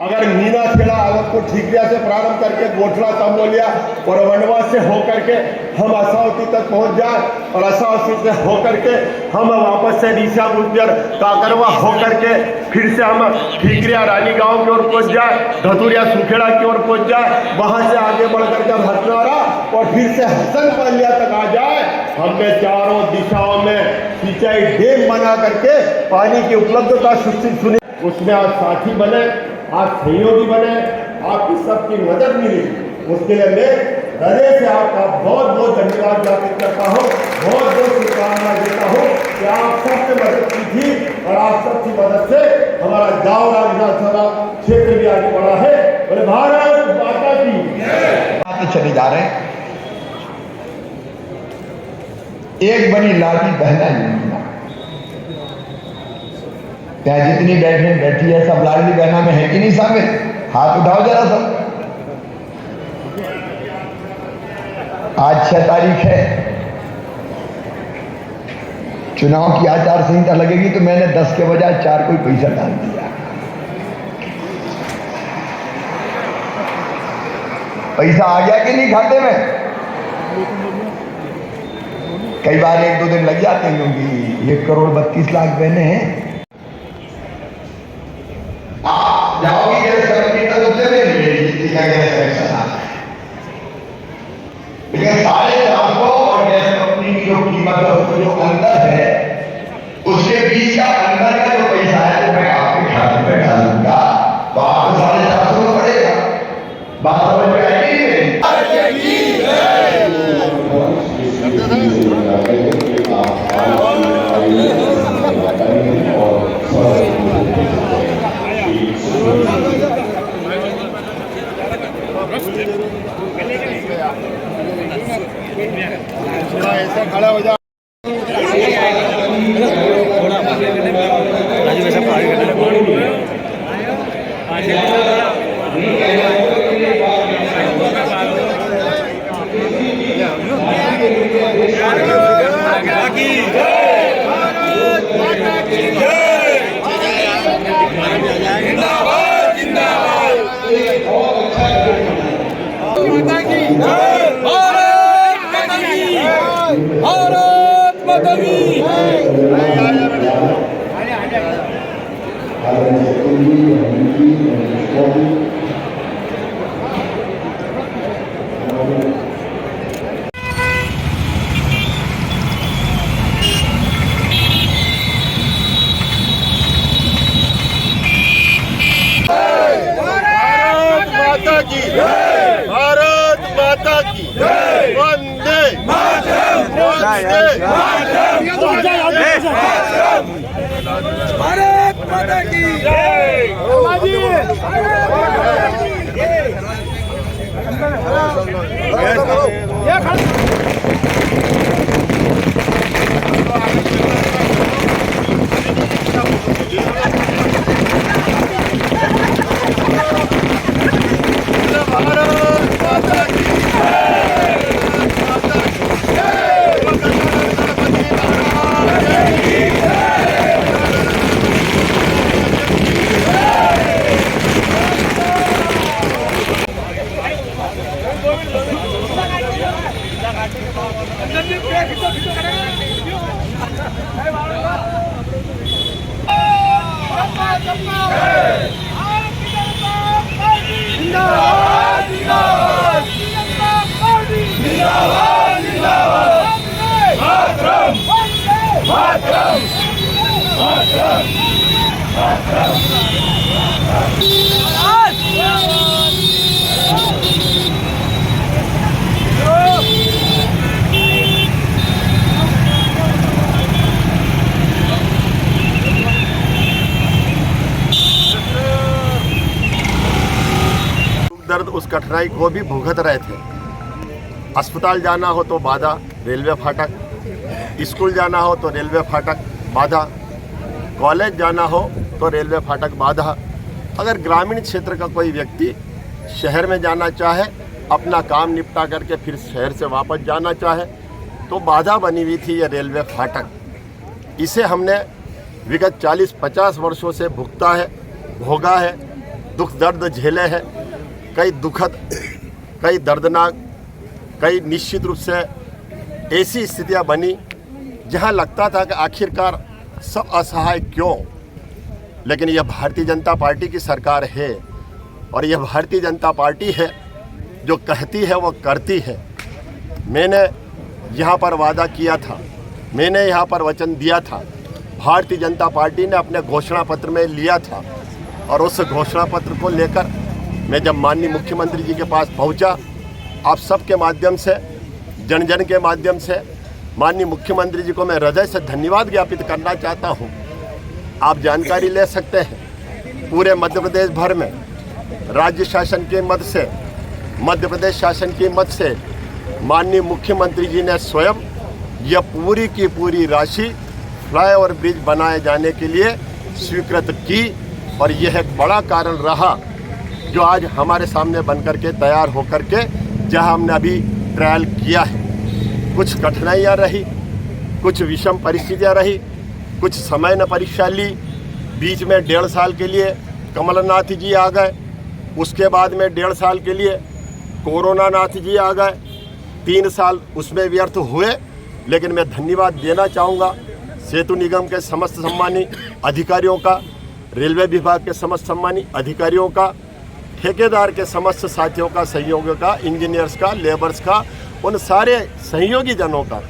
अगर मीना खेड़ा को ठीकरिया से प्रारंभ करके गोठला तंबोलिया और वनवा से होकर के हम असावती तक पहुंच जाए और असावती से होकर के हम वापस से रीसा गुजर काकरवा होकर के फिर से हम ठीकरिया रानी गांव की ओर पहुंच जाए, धतुरिया सुखेड़ा की ओर पहुंच जाए, वहां से आगे बढ़ करके भटनारा और फिर से हसन पालिया तक आ जाए। हमने चारों दिशाओं में सिंचाई डैम बना करके पानी की उपलब्धता सुनिश्चित, उसमें आज साथी बने, आप सहयोगी बने, आपकी सबकी मदद मिली, उसके लिए मैं हृदय से आपका बहुत बहुत धन्यवाद ज्ञापित करता हूँ, बहुत बहुत शुभकामनाएं देता हूँ कि आप सबसे मदद की थी और आप सबकी मदद से हमारा जावरा विधानसभा क्षेत्र भी आगे बढ़ा है। बोले भारत माता की। चले जा रहे हैं। एक बनी लाडी बहना योजना, क्या जितनी बहन बैठी है सब लाडली बहना में है कि नहीं? शामिल हाथ उठाओ जरा सब। आज 6 तारीख है, चुनाव की आचार संहिता लगेगी तो मैंने 10 के बजाय 4 कोई पैसा डाल दिया। पैसा आ गया कि नहीं खाते में? कई बार 1-2 दिन लग जाते हैं क्योंकि 1 करोड़ 32 लाख बहने हैं। आप जाओगी गैस कंपनी तक उससे ले लीजिए जितनी का गैस कनेक्शन आता है, लेकिन 450 और गैस कंपनी की जो कीमत है उसको जो अंतर है उसके बीच का अंतर का जो पैसा है वो मैं आपके खाते में डालूंगा तो आपको 450 पड़ेगा। बात समझ में आएगी? ऐसा खड़ा हो जा भारत माता की। भारत माता की वंदे मातरम, भारत माता की दर्द उस कठिनाई को भी भुगत रहे थे। अस्पताल जाना हो तो बाधा, रेलवे फाटक, स्कूल जाना हो तो रेलवे फाटक बाधा, कॉलेज जाना हो तो रेलवे फाटक बाधा। अगर ग्रामीण क्षेत्र का कोई व्यक्ति शहर में जाना चाहे, अपना काम निपटा करके फिर शहर से वापस जाना चाहे तो बाधा बनी हुई थी ये रेलवे फाटक। इसे हमने विगत 40-50 वर्षों से भोगा है दुख दर्द झेले हैं, कई दुखद, कई दर्दनाक, कई निश्चित रूप से ऐसी स्थितियां बनी जहां लगता था कि आखिरकार सब असहाय क्यों। लेकिन यह भारतीय जनता पार्टी की सरकार है और यह भारतीय जनता पार्टी है जो कहती है वो करती है। मैंने यहाँ पर वादा किया था, मैंने यहाँ पर वचन दिया था, भारतीय जनता पार्टी ने अपने घोषणा पत्र में लिया था और उस घोषणा पत्र को लेकर मैं जब माननीय मुख्यमंत्री जी के पास पहुँचा, आप सबके माध्यम से, जन जन के माध्यम से माननीय मुख्यमंत्री जी को मैं हृदय से धन्यवाद ज्ञापित करना चाहता हूँ। आप जानकारी ले सकते हैं, पूरे मध्य प्रदेश भर में राज्य शासन के मद से, मध्य प्रदेश शासन की मद से माननीय मुख्यमंत्री जी ने स्वयं यह पूरी की पूरी राशि फ्लाईओवर ब्रिज बनाए जाने के लिए स्वीकृत की और यह एक बड़ा कारण रहा जो आज हमारे सामने बनकर के तैयार होकर के जहां हमने अभी ट्रायल किया है। कुछ कठिनाइयाँ रही, कुछ विषम परिस्थितियाँ रही, कुछ समय ने परीक्षा ली। बीच में 1.5 साल के लिए कमलनाथ जी आ गए, उसके बाद में 1.5 साल के लिए कोरोना नाथ जी आ गए। 3 साल उसमें व्यर्थ हुए, लेकिन मैं धन्यवाद देना चाहूँगा सेतु निगम के समस्त सम्मानी अधिकारियों का, रेलवे विभाग के समस्त सम्मानी अधिकारियों का, ठेकेदार के समस्त साथियों का, सहयोगियों का, इंजीनियर्स का, लेबर्स का, उन सारे सहयोगी जनों का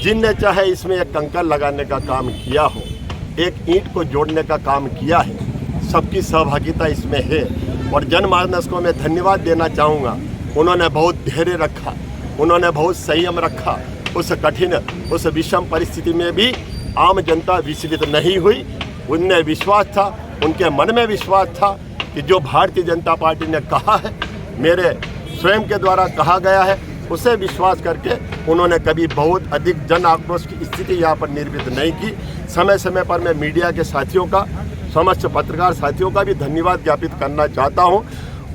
जिनने चाहे इसमें एक कंकर लगाने का काम किया हो, एक ईंट को जोड़ने का काम किया है। सबकी सहभागिता इसमें है और जनमानस को मैं धन्यवाद देना चाहूँगा। उन्होंने बहुत धैर्य रखा, उन्होंने बहुत संयम रखा। उस कठिन, उस विषम परिस्थिति में भी आम जनता विचलित नहीं हुई। उनने विश्वास था, उनके मन में विश्वास था कि जो भारतीय जनता पार्टी ने कहा है, मेरे स्वयं के द्वारा कहा गया है, उसे विश्वास करके उन्होंने कभी बहुत अधिक जन आक्रोश की स्थिति यहाँ पर निर्मित नहीं की। समय समय पर मैं मीडिया के साथियों का, समस्त पत्रकार साथियों का भी धन्यवाद ज्ञापित करना चाहता हूँ।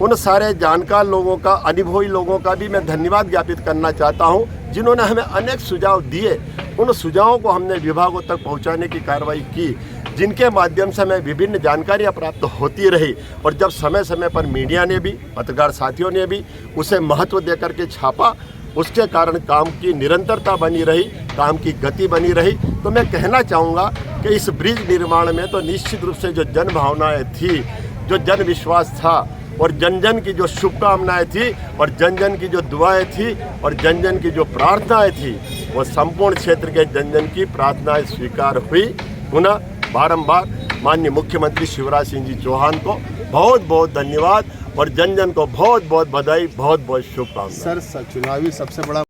उन सारे जानकार लोगों का, अनुभवी लोगों का भी मैं धन्यवाद ज्ञापित करना चाहता हूँ जिन्होंने हमें अनेक सुझाव दिए। उन सुझावों को हमने विभागों तक पहुँचाने की कार्रवाई की, जिनके माध्यम से हमें विभिन्न जानकारियां प्राप्त होती रही और जब समय समय पर मीडिया ने भी, पत्रकार साथियों ने भी उसे महत्व देकर के छापा, उसके कारण काम की निरंतरता बनी रही, काम की गति बनी रही। तो मैं कहना चाहूँगा कि इस ब्रिज निर्माण में तो निश्चित रूप से जो जन भावनाएँ थी, जो जन विश्वास था और जन जन की जो शुभकामनाएँ थी और जन जन की जो दुआएँ थी और जन जन की जो प्रार्थनाएँ थी, वो संपूर्ण क्षेत्र के जन जन की प्रार्थनाएँ स्वीकार हुई। पुनः बारंबार माननीय मुख्यमंत्री शिवराज सिंह जी चौहान को बहुत बहुत धन्यवाद और जन जन को बहुत बहुत बधाई, बहुत बहुत शुभकामनाएं। सर, चुनावी सबसे बड़ा